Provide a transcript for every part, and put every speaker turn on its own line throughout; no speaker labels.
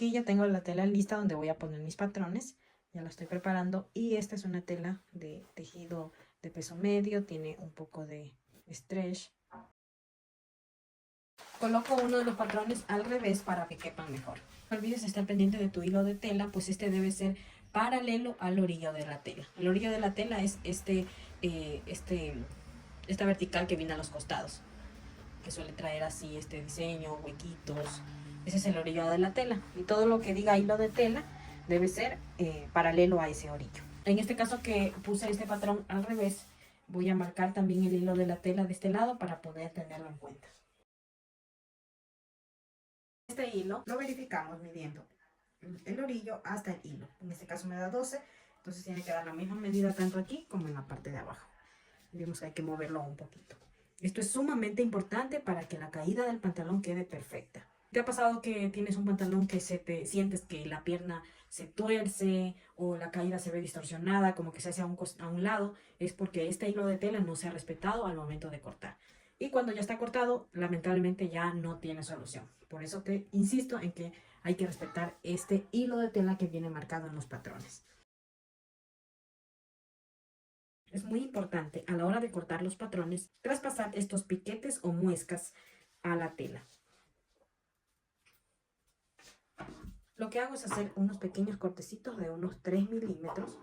aquí ya tengo la tela lista donde voy a poner mis patrones. Ya la estoy preparando y esta es una tela de tejido de peso medio, tiene un poco de stretch. Coloco uno de los patrones al revés para que quepan mejor. No olvides estar pendiente de tu hilo de tela, pues este debe ser paralelo al orillo de la tela. El orillo de la tela es esta vertical que viene a los costados, que suele traer así este diseño, huequitos. Ese es el orillo de la tela. Y todo lo que diga hilo de tela debe ser paralelo a ese orillo. En este caso que puse este patrón al revés, voy a marcar también el hilo de la tela de este lado para poder tenerlo en cuenta. Este hilo lo verificamos midiendo el orillo hasta el hilo. En este caso me da 12, entonces tiene que dar la misma medida tanto aquí como en la parte de abajo. Vemos que hay que moverlo un poquito. Esto es sumamente importante para que la caída del pantalón quede perfecta. ¿Te ha pasado que tienes un pantalón que sientes que la pierna se tuerce o la caída se ve distorsionada, como que se hace a un lado? Es porque este hilo de tela no se ha respetado al momento de cortar. Y cuando ya está cortado, lamentablemente ya no tiene solución. Por eso te insisto en que hay que respetar este hilo de tela que viene marcado en los patrones. Es muy importante a la hora de cortar los patrones traspasar estos piquetes o muescas a la tela. Lo que hago es hacer unos pequeños cortecitos de unos 3 milímetros,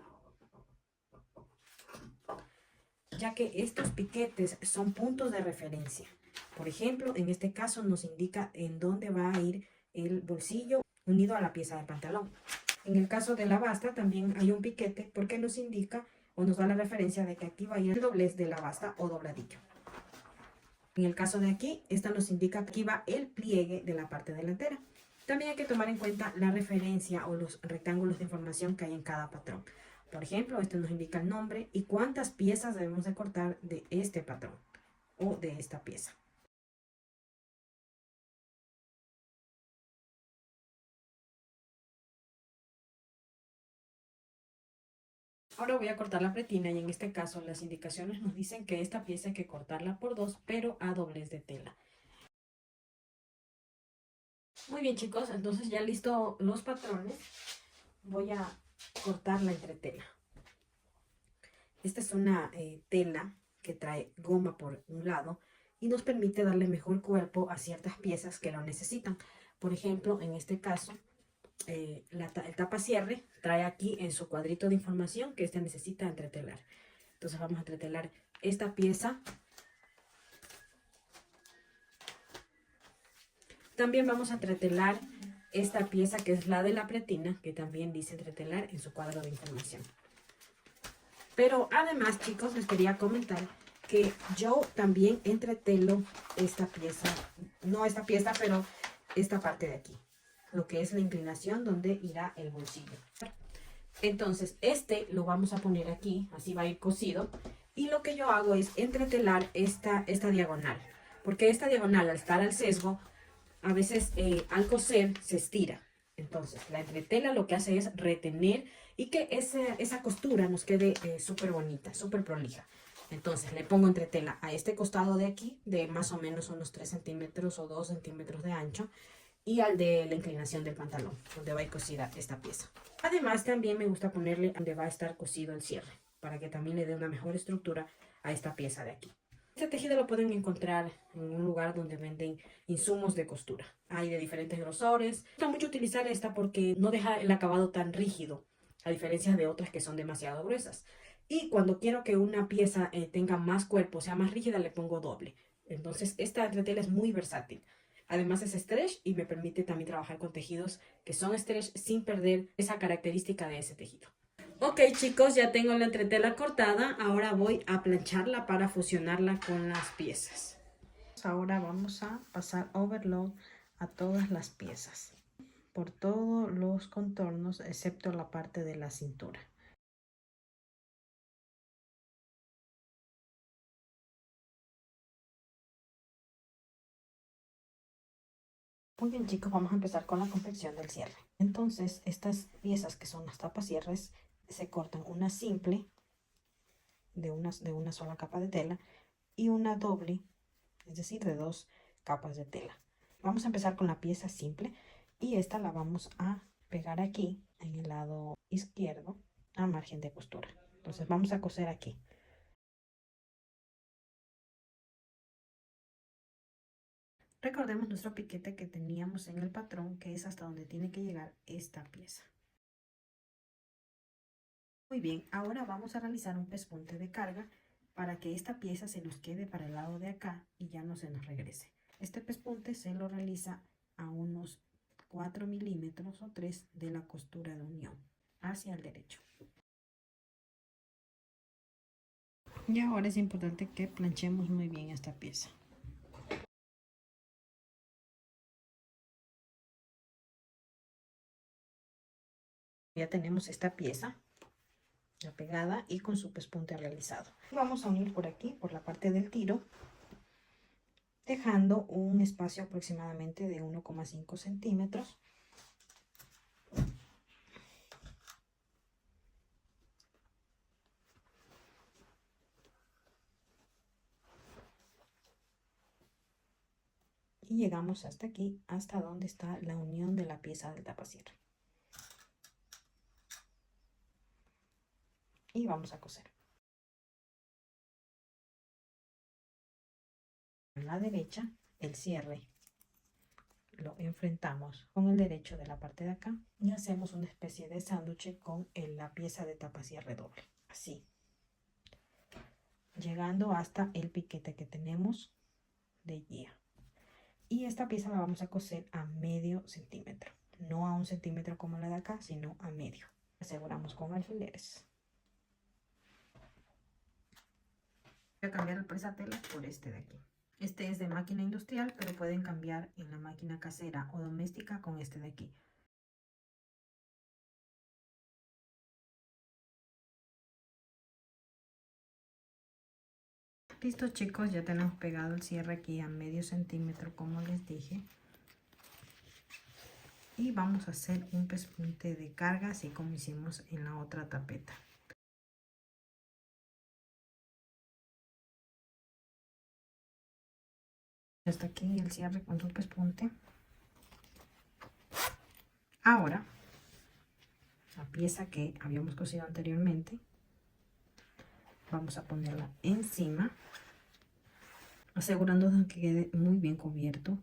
ya que estos piquetes son puntos de referencia. Por ejemplo, en este caso nos indica en dónde va a ir el bolsillo unido a la pieza del pantalón. En el caso de la basta también hay un piquete porque nos indica o nos da la referencia de que aquí va a ir el doblez de la basta o dobladillo. En el caso de aquí, esta nos indica que aquí va el pliegue de la parte delantera. También hay que tomar en cuenta la referencia o los rectángulos de información que hay en cada patrón. Por ejemplo, este nos indica el nombre y cuántas piezas debemos de cortar de este patrón o de esta pieza. Ahora voy a cortar la pretina y en este caso las indicaciones nos dicen que esta pieza hay que cortarla por 2, pero a doblez de tela. Muy bien chicos, entonces ya listo los patrones, voy a cortar la entretela. Esta es una tela que trae goma por un lado y nos permite darle mejor cuerpo a ciertas piezas que lo necesitan. Por ejemplo, en este caso, el tapacierre trae aquí en su cuadrito de información que este necesita entretelar. Entonces vamos a entretelar esta pieza. También vamos a entretelar esta pieza que es la de la pretina, que también dice entretelar en su cuadro de información. Pero además, chicos, les quería comentar que yo también entretelo esta pieza, no esta pieza, pero esta parte de aquí, lo que es la inclinación donde irá el bolsillo. Entonces, este lo vamos a poner aquí, así va a ir cosido. Y lo que yo hago es entretelar esta diagonal, porque esta diagonal al estar al sesgo, a veces al coser se estira. Entonces, la entretela lo que hace es retener y que esa costura nos quede súper bonita, súper prolija. Entonces, le pongo entretela a este costado de aquí, de más o menos unos 3 centímetros o 2 centímetros de ancho, y al de la inclinación del pantalón, donde va a ir cosida esta pieza. Además, también me gusta ponerle donde va a estar cosido el cierre, para que también le dé una mejor estructura a esta pieza de aquí. Este tejido lo pueden encontrar en un lugar donde venden insumos de costura. Hay de diferentes grosores. Me gusta mucho utilizar esta porque no deja el acabado tan rígido, a diferencia de otras que son demasiado gruesas. Y cuando quiero que una pieza tenga más cuerpo, sea más rígida, le pongo doble. Entonces, esta entretela es muy versátil. Además es stretch y me permite también trabajar con tejidos que son stretch sin perder esa característica de ese tejido. Ok chicos, ya tengo la entretela cortada, ahora voy a plancharla para fusionarla con las piezas. Ahora vamos a pasar overlock a todas las piezas, por todos los contornos excepto la parte de la cintura. Muy bien chicos, vamos a empezar con la confección del cierre. Entonces estas piezas que son las tapas cierres se cortan una simple de una sola capa de tela y una doble, es decir, de 2 capas de tela. Vamos a empezar con la pieza simple Y esta la vamos a pegar aquí en el lado izquierdo a margen de costura. Entonces vamos a coser aquí. Recordemos nuestro piquete que teníamos en el patrón, que es hasta donde tiene que llegar esta pieza. Muy bien, ahora vamos a realizar un pespunte de carga para que esta pieza se nos quede para el lado de acá y ya no se nos regrese. Este pespunte se lo realiza a unos 4 milímetros o 3 de la costura de unión hacia el derecho. Y ahora es importante que planchemos muy bien esta pieza. Ya tenemos esta pieza ya pegada y con su pespunte realizado. Vamos a unir por aquí, por la parte del tiro, dejando un espacio aproximadamente de 1,5 centímetros. Y llegamos hasta aquí, hasta donde está la unión de la pieza del tapacierre. Y vamos a coser. En la derecha, el cierre lo enfrentamos con el derecho de la parte de acá y hacemos una especie de sándwich con la pieza de tapacierre doble. Así. Llegando hasta el piquete que tenemos de guía. Y esta pieza la vamos a coser a medio centímetro, no a 1 centímetro como la de acá, sino a medio. Aseguramos con alfileres. Voy a cambiar el presatela por este de aquí. Este es de máquina industrial, pero pueden cambiar en la máquina casera o doméstica con este de aquí. Listo, chicos, ya tenemos pegado el cierre aquí a medio centímetro como les dije. Y vamos a hacer un pespunte de carga así como hicimos en la otra tapeta. Hasta aquí el cierre con su pespunte. Ahora, la pieza que habíamos cosido anteriormente, vamos a ponerla encima, asegurándonos que quede muy bien cubierto,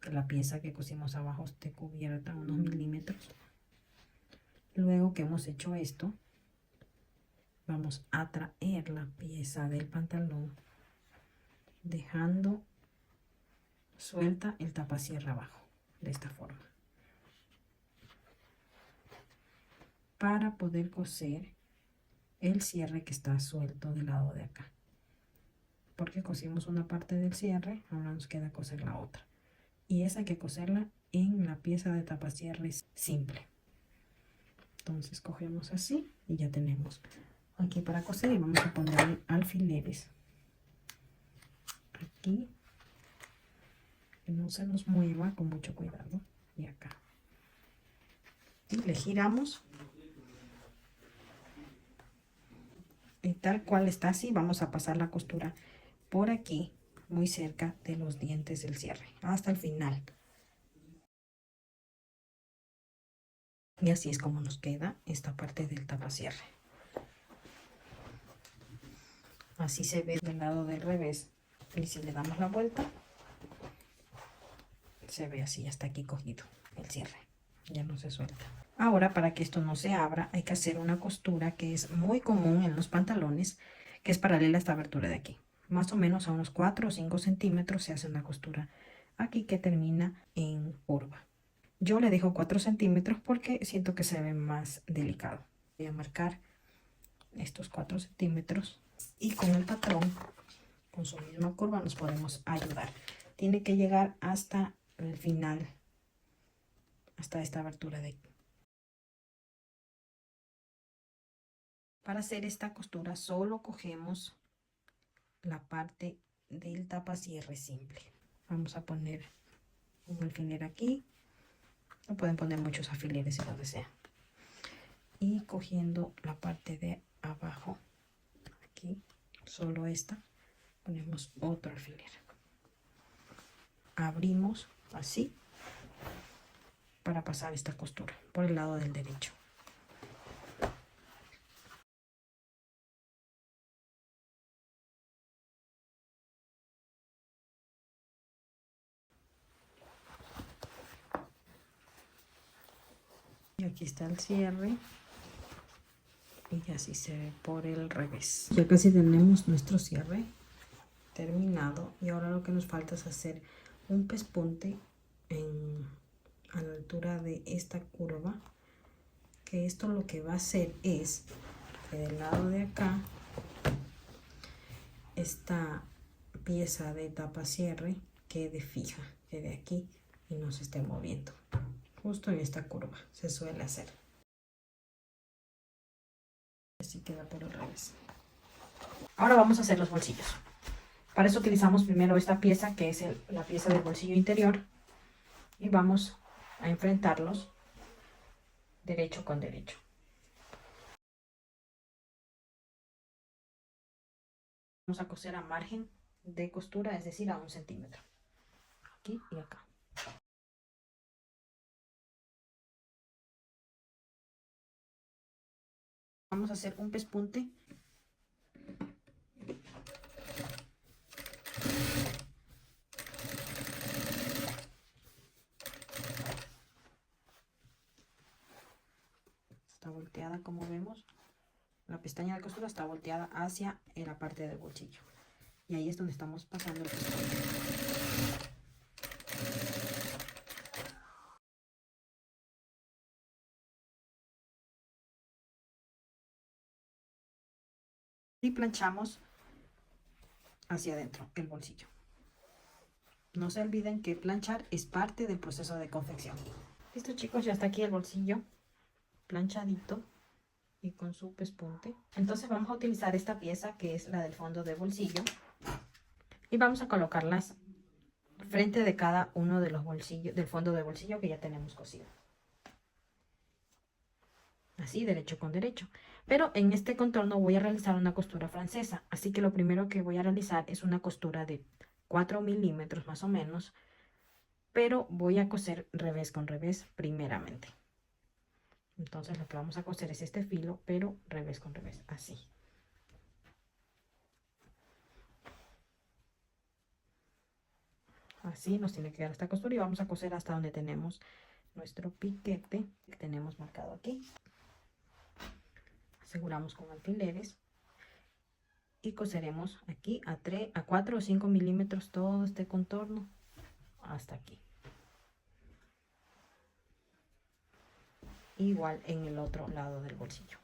que la pieza que cosimos abajo esté cubierta unos milímetros. Luego que hemos hecho esto, vamos a traer la pieza del pantalón dejando suelta el tapacierre abajo, de esta forma, para poder coser el cierre que está suelto del lado de acá, porque cosimos una parte del cierre, ahora nos queda coser la otra, y esa hay que coserla en la pieza de tapacierre simple. Entonces cogemos así y ya tenemos aquí para coser, y vamos a poner alfileres aquí, que no se nos mueva, con mucho cuidado, y acá, y le giramos y tal cual está así. Vamos a pasar la costura por aquí, muy cerca de los dientes del cierre, hasta el final. Y así es como nos queda esta parte del tapacierre. Así se ve del lado del revés. Y si le damos la vuelta, se ve así, hasta aquí cogido el cierre. Ya no se suelta. Ahora, para que esto no se abra, hay que hacer una costura que es muy común en los pantalones, que es paralela a esta abertura de aquí. Más o menos a unos 4 o 5 centímetros se hace una costura aquí que termina en curva. Yo le dejo 4 centímetros porque siento que se ve más delicado. Voy a marcar estos 4 centímetros y con el patrón, con su misma curva, nos podemos ayudar. Tiene que llegar hasta el final, hasta esta abertura de aquí. Para hacer esta costura solo cogemos la parte del tapacierre simple. Vamos a poner un alfiler aquí, o pueden poner muchos alfileres si lo desean, y cogiendo la parte de abajo aquí, solo esta, ponemos otro alfiler, abrimos así para pasar esta costura por el lado del derecho. Y aquí está el cierre. Y así se ve por el revés. Ya casi tenemos nuestro cierre terminado. Y ahora lo que nos falta es hacer un pespunte a la altura de esta curva. Que esto lo que va a hacer es que del lado de acá esta pieza de tapa cierre quede fija, quede aquí y no se esté moviendo. Justo en esta curva se suele hacer. Así queda por el revés. Ahora vamos a hacer los bolsillos. Para eso utilizamos primero esta pieza que es la pieza del bolsillo interior y vamos a enfrentarlos derecho con derecho. Vamos a coser a margen de costura, es decir, a 1 centímetro. Aquí y acá. Vamos a hacer un pespunte. Está volteada como vemos. La pestaña de costura está volteada hacia la parte del bolsillo. Y ahí es donde estamos pasando el pespunte. Y planchamos hacia adentro el bolsillo. No se olviden que planchar es parte del proceso de confección. Listo, chicos, ya está aquí el bolsillo planchadito y con su pespunte. Entonces vamos a utilizar esta pieza que es la del fondo de bolsillo y vamos a colocarlas frente de cada uno de los bolsillos del fondo de bolsillo que ya tenemos cosido. Así, derecho con derecho. Pero en este contorno voy a realizar una costura francesa. Así que lo primero que voy a realizar es una costura de 4 milímetros más o menos. Pero voy a coser revés con revés primeramente. Entonces lo que vamos a coser es este filo, pero revés con revés, así. Así nos tiene que quedar esta costura y vamos a coser hasta donde tenemos nuestro piquete que tenemos marcado aquí. Aseguramos con alfileres y coseremos aquí a 4 o 5 milímetros todo este contorno hasta aquí. Igual en el otro lado del bolsillo.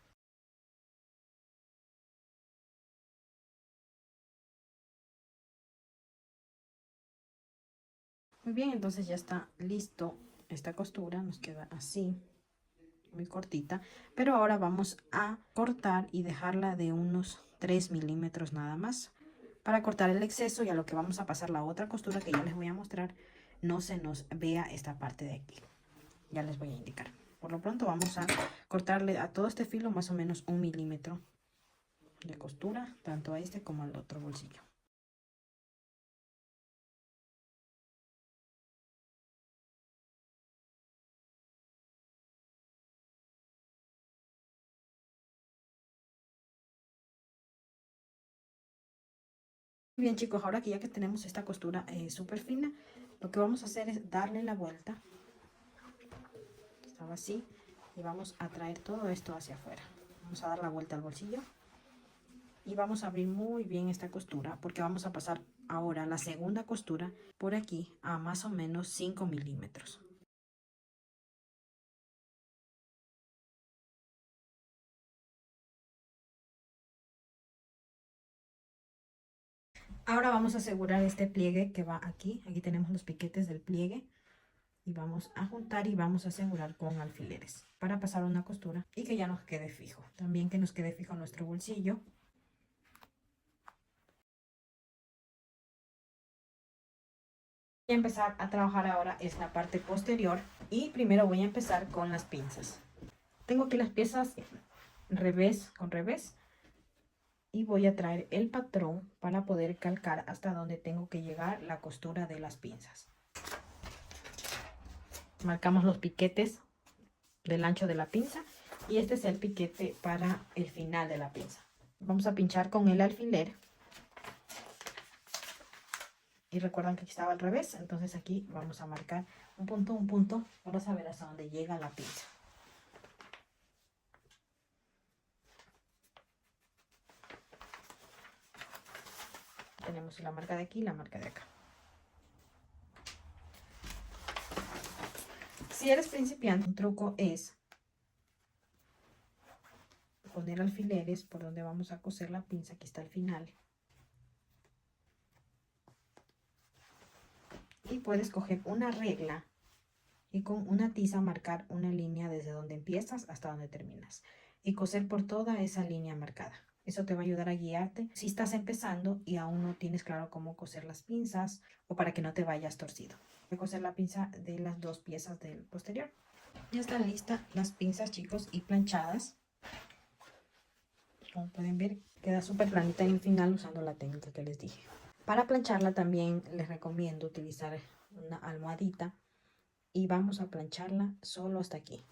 Muy bien, entonces ya está listo esta costura, nos queda así, muy cortita, pero ahora vamos a cortar y dejarla de unos 3 milímetros nada más para cortar el exceso y a lo que vamos a pasar la otra costura que ya les voy a mostrar no se nos vea esta parte de aquí. Ya les voy a indicar. Por lo pronto vamos a cortarle a todo este filo más o menos 1 milímetro de costura, tanto a este como al otro bolsillo. Bien, chicos, ahora que ya que tenemos esta costura súper fina, lo que vamos a hacer es darle la vuelta. Estaba así y vamos a traer todo esto hacia afuera. Vamos a dar la vuelta al bolsillo y vamos a abrir muy bien esta costura porque vamos a pasar ahora la segunda costura por aquí a más o menos 5 milímetros. Ahora vamos a asegurar este pliegue que va aquí. Aquí tenemos los piquetes del pliegue. Y vamos a juntar y vamos a asegurar con alfileres para pasar una costura y que ya nos quede fijo. También que nos quede fijo nuestro bolsillo. Voy a empezar a trabajar ahora es la parte posterior y primero voy a empezar con las pinzas. Tengo aquí las piezas revés con revés. Y voy a traer el patrón para poder calcar hasta donde tengo que llegar la costura de las pinzas. Marcamos los piquetes del ancho de la pinza y este es el piquete para el final de la pinza. Vamos a pinchar con el alfiler y recuerdan que aquí estaba al revés, entonces aquí vamos a marcar un punto para saber hasta dónde llega la pinza. Tenemos la marca de aquí y la marca de acá. Si eres principiante, un truco es poner alfileres por donde vamos a coser la pinza, aquí está al final. Y puedes coger una regla y con una tiza marcar una línea desde donde empiezas hasta donde terminas. Y coser por toda esa línea marcada. Eso te va a ayudar a guiarte si estás empezando y aún no tienes claro cómo coser las pinzas o para que no te vayas torcido. Voy a coser la pinza de las dos piezas del posterior. Ya están listas las pinzas, chicos, y planchadas. Como pueden ver, queda súper planita en el final usando la técnica que les dije. Para plancharla también les recomiendo utilizar una almohadita y vamos a plancharla solo hasta aquí.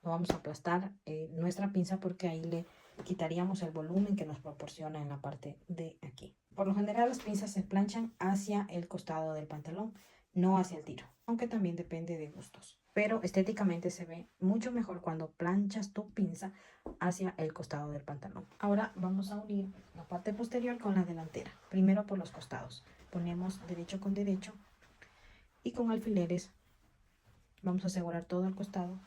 No vamos a aplastar nuestra pinza porque ahí le quitaríamos el volumen que nos proporciona en la parte de aquí. Por lo general las pinzas se planchan hacia el costado del pantalón, no hacia el tiro, aunque también depende de gustos. Pero estéticamente se ve mucho mejor cuando planchas tu pinza hacia el costado del pantalón. Ahora vamos a unir la parte posterior con la delantera. Primero por los costados. Ponemos derecho con derecho y con alfileres vamos a asegurar todo el costado.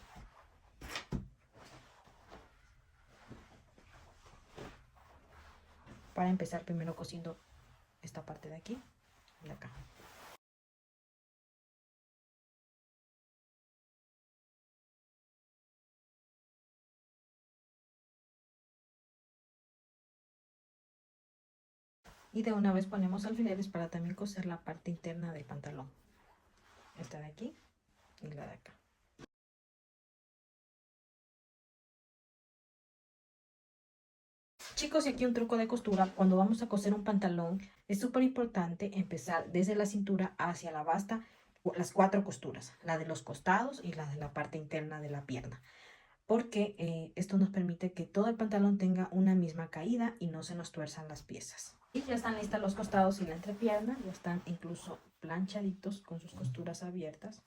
Para empezar primero cosiendo esta parte de aquí y acá. Y de una vez ponemos alfileres para también coser la parte interna del pantalón. Esta de aquí y la de acá. Chicos, y aquí un truco de costura. Cuando vamos a coser un pantalón, es súper importante empezar desde la cintura hacia la basta, las 4 costuras, la de los costados y la de la parte interna de la pierna. Porque esto nos permite que todo el pantalón tenga una misma caída y no se nos tuerzan las piezas. Y ya están listas los costados y la entrepierna, ya están incluso planchaditos con sus costuras abiertas.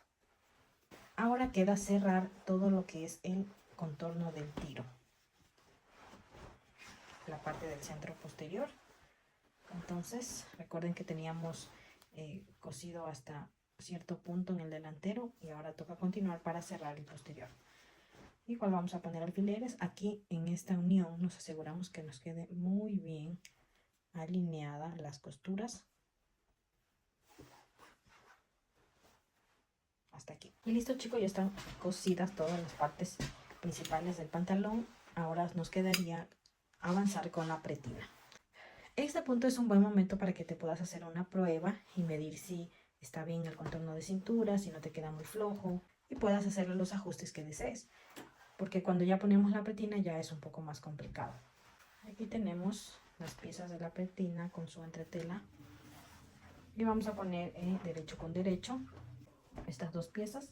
Ahora queda cerrar todo lo que es el contorno del tiro, la parte del centro posterior. Entonces recuerden que teníamos cosido hasta cierto punto en el delantero y ahora toca continuar para cerrar el posterior. Igual vamos a poner alfileres. Aquí en esta unión nos aseguramos que nos quede muy bien alineada las costuras. Hasta aquí. Y listo, chicos, ya están cosidas todas las partes principales del pantalón. Ahora nos quedaría avanzar con la pretina. Este punto es un buen momento para que te puedas hacer una prueba y medir si está bien el contorno de cintura, si no te queda muy flojo y puedas hacerle los ajustes que desees. Porque cuando ya ponemos la pretina ya es un poco más complicado. Aquí tenemos las piezas de la pretina con su entretela. Y vamos a poner derecho con derecho estas dos piezas.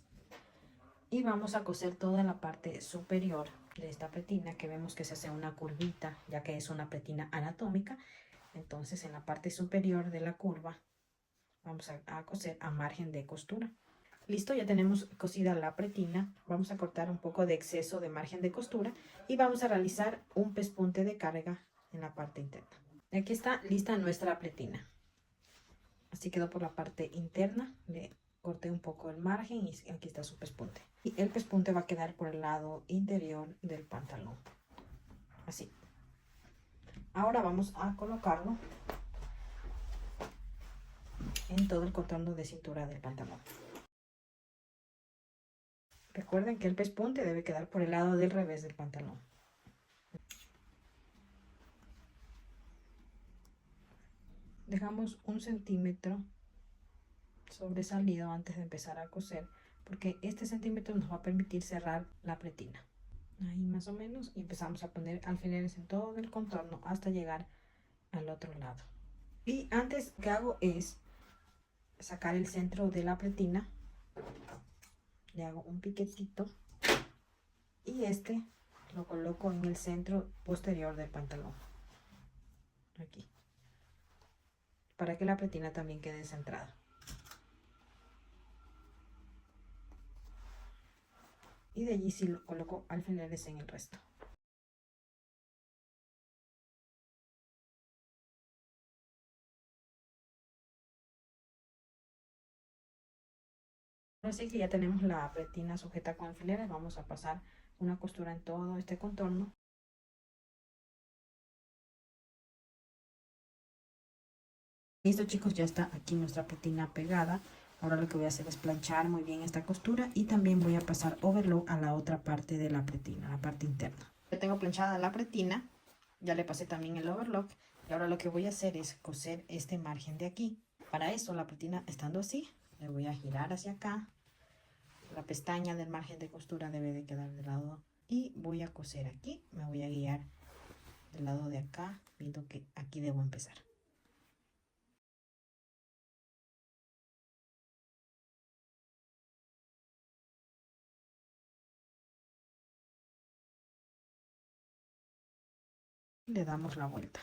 Y vamos a coser toda la parte superior de esta pretina, que vemos que se hace una curvita, ya que es una pretina anatómica. Entonces en la parte superior de la curva vamos a coser a margen de costura. Listo, ya tenemos cosida la pretina. Vamos a cortar un poco de exceso de margen de costura y vamos a realizar un pespunte de carga en la parte interna. Y aquí está lista nuestra pretina. Así quedó por la parte interna. Le corté un poco el margen y aquí está su pespunte. Y el pespunte va a quedar por el lado interior del pantalón. Así. Ahora vamos a colocarlo en todo el contorno de cintura del pantalón. Recuerden que el pespunte debe quedar por el lado del revés del pantalón. Dejamos 1 centímetro sobresalido antes de empezar a coser, porque este centímetro nos va a permitir cerrar la pretina. Ahí más o menos, y empezamos a poner alfileres en todo el contorno hasta llegar al otro lado. Y antes que hago es sacar el centro de la pretina le hago un piquetito y este lo coloco en el centro posterior del pantalón, aquí, para que la pretina también quede centrada. Y de allí sí lo coloco alfileres en el resto. Así que ya tenemos la pretina sujeta con alfileres, vamos a pasar una costura en todo este contorno. Listo, chicos, ya está aquí nuestra pretina pegada. Ahora lo que voy a hacer es planchar muy bien esta costura y también voy a pasar overlock a la otra parte de la pretina, la parte interna. Ya tengo planchada la pretina, ya le pasé también el overlock y ahora lo que voy a hacer es coser este margen de aquí. Para eso la pretina estando así, le voy a girar hacia acá. La pestaña del margen de costura debe de quedar del lado y voy a coser aquí. Me voy a guiar del lado de acá, viendo que aquí debo empezar. Le damos la vuelta.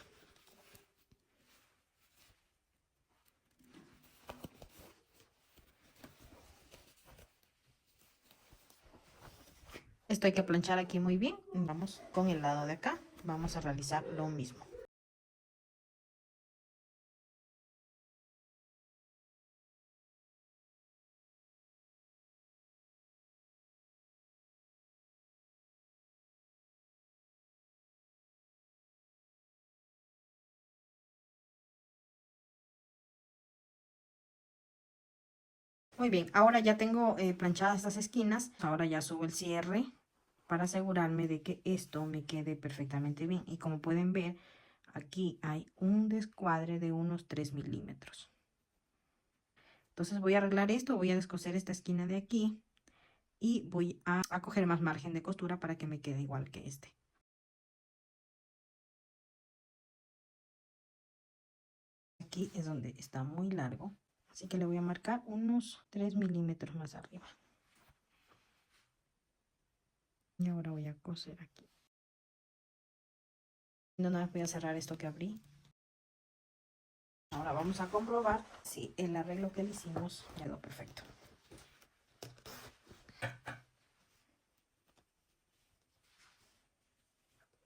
Esto hay que planchar aquí muy bien. Vamos con el lado de acá. Vamos a realizar lo mismo. Muy bien, ahora ya tengo planchadas estas esquinas. Ahora ya subo el cierre para asegurarme de que esto me quede perfectamente bien. Y como pueden ver, aquí hay un descuadre de unos 3 milímetros. Entonces voy a arreglar esto, voy a descoser esta esquina de aquí y voy a coger más margen de costura para que me quede igual que este. Aquí es donde está muy largo, así que le voy a marcar unos 3 milímetros más arriba. Y ahora voy a coser aquí. No, no, voy a cerrar esto que abrí. Ahora vamos a comprobar si el arreglo que le hicimos quedó perfecto.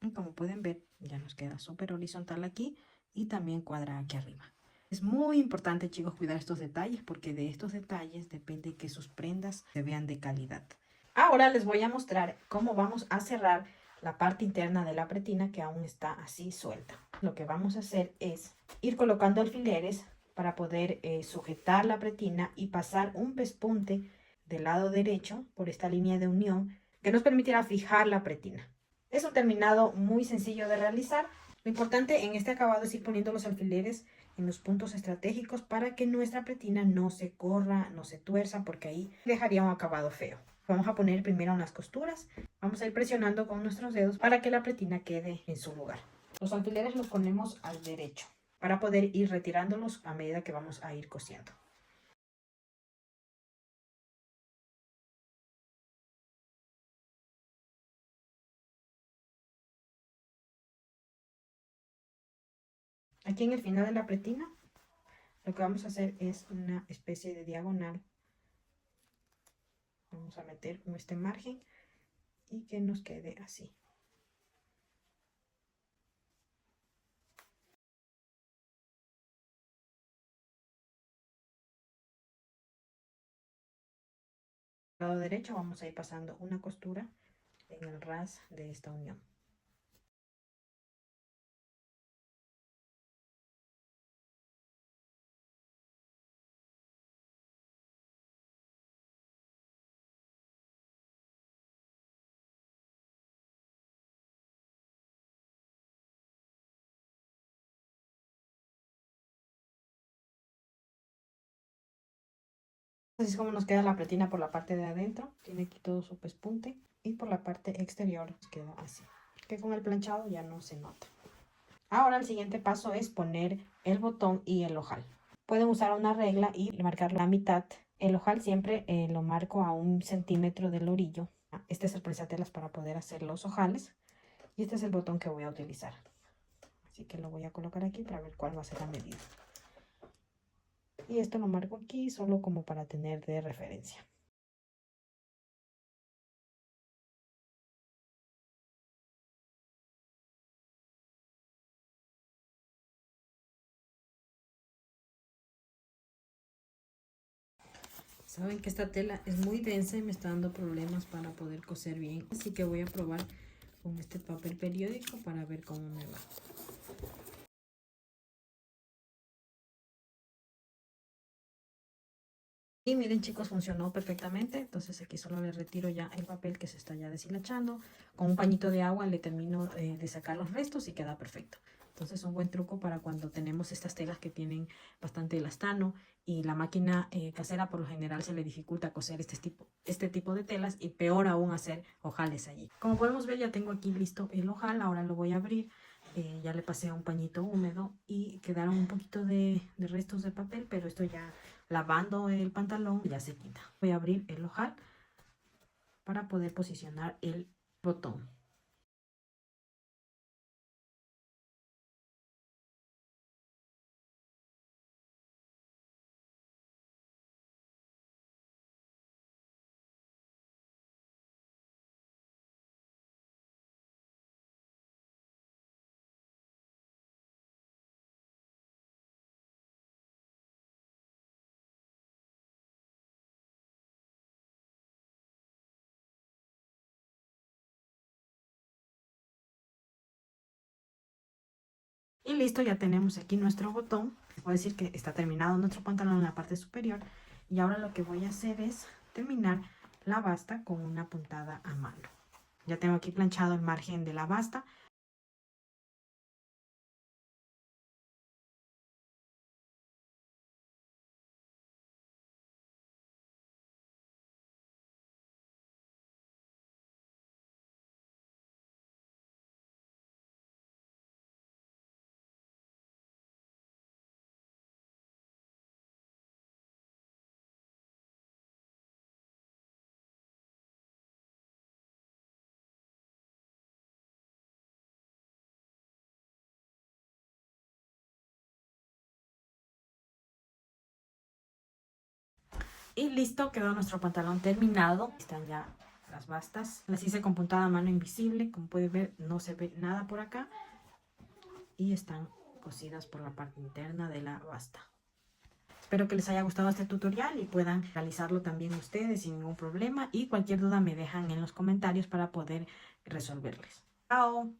Y como pueden ver, ya nos queda súper horizontal aquí y también cuadra aquí arriba. Es muy importante, chicos, cuidar estos detalles porque de estos detalles depende que sus prendas se vean de calidad. Ahora les voy a mostrar cómo vamos a cerrar la parte interna de la pretina que aún está así suelta. Lo que vamos a hacer es ir colocando alfileres para poder sujetar la pretina y pasar un pespunte del lado derecho por esta línea de unión que nos permitirá fijar la pretina. Es un terminado muy sencillo de realizar. Lo importante en este acabado es ir poniendo los alfileres en los puntos estratégicos para que nuestra pretina no se corra, no se tuerza, porque ahí dejaría un acabado feo. Vamos a poner primero unas costuras. Vamos a ir presionando con nuestros dedos para que la pretina quede en su lugar. Los alfileres los ponemos al derecho para poder ir retirándolos a medida que vamos a ir cosiendo. Aquí en el final de la pretina, lo que vamos a hacer es una especie de diagonal. Vamos a meter este margen y que nos quede así. Lado derecho vamos a ir pasando una costura en el ras de esta unión. Así es como nos queda la pretina por la parte de adentro. Tiene aquí todo su pespunte y por la parte exterior nos queda así. Que con el planchado ya no se nota. Ahora el siguiente paso es poner el botón y el ojal. Pueden usar una regla y marcar la mitad El ojal siempre lo marco a 1 centímetro del orillo. Este es el prensatelas para poder hacer los ojales. Y este es el botón que voy a utilizar. Así que lo voy a colocar aquí para ver cuál va a ser la medida. Y esto lo marco aquí solo como para tener de referencia. Saben que esta tela es muy densa y me está dando problemas para poder coser bien. Así que voy a probar con este papel periódico para ver cómo me va. Y miren chicos, funcionó perfectamente. Entonces aquí solo le retiro ya el papel que se está ya deshilachando. Con un pañito de agua le termino de sacar los restos y queda perfecto. Entonces un buen truco para cuando tenemos estas telas que tienen bastante elastano y la máquina casera por lo general se le dificulta coser este tipo de telas y peor aún hacer ojales allí. Como podemos ver ya tengo aquí listo el ojal, ahora lo voy a abrir. Ya le pasé un pañito húmedo y quedaron un poquito de restos de papel, pero esto ya lavando el pantalón ya se quita. Voy a abrir el ojal para poder posicionar el botón. Y listo, ya tenemos aquí nuestro botón. Voy a decir que está terminado nuestro pantalón en la parte superior. Y ahora lo que voy a hacer es terminar la basta con una puntada a mano. Ya tengo aquí planchado el margen de la basta. Y listo, quedó nuestro pantalón terminado. Están ya las bastas. Las hice con puntada a mano invisible. Como pueden ver, no se ve nada por acá. Y están cosidas por la parte interna de la basta. Espero que les haya gustado este tutorial y puedan realizarlo también ustedes sin ningún problema. Y cualquier duda me dejan en los comentarios para poder resolverles. ¡Chao!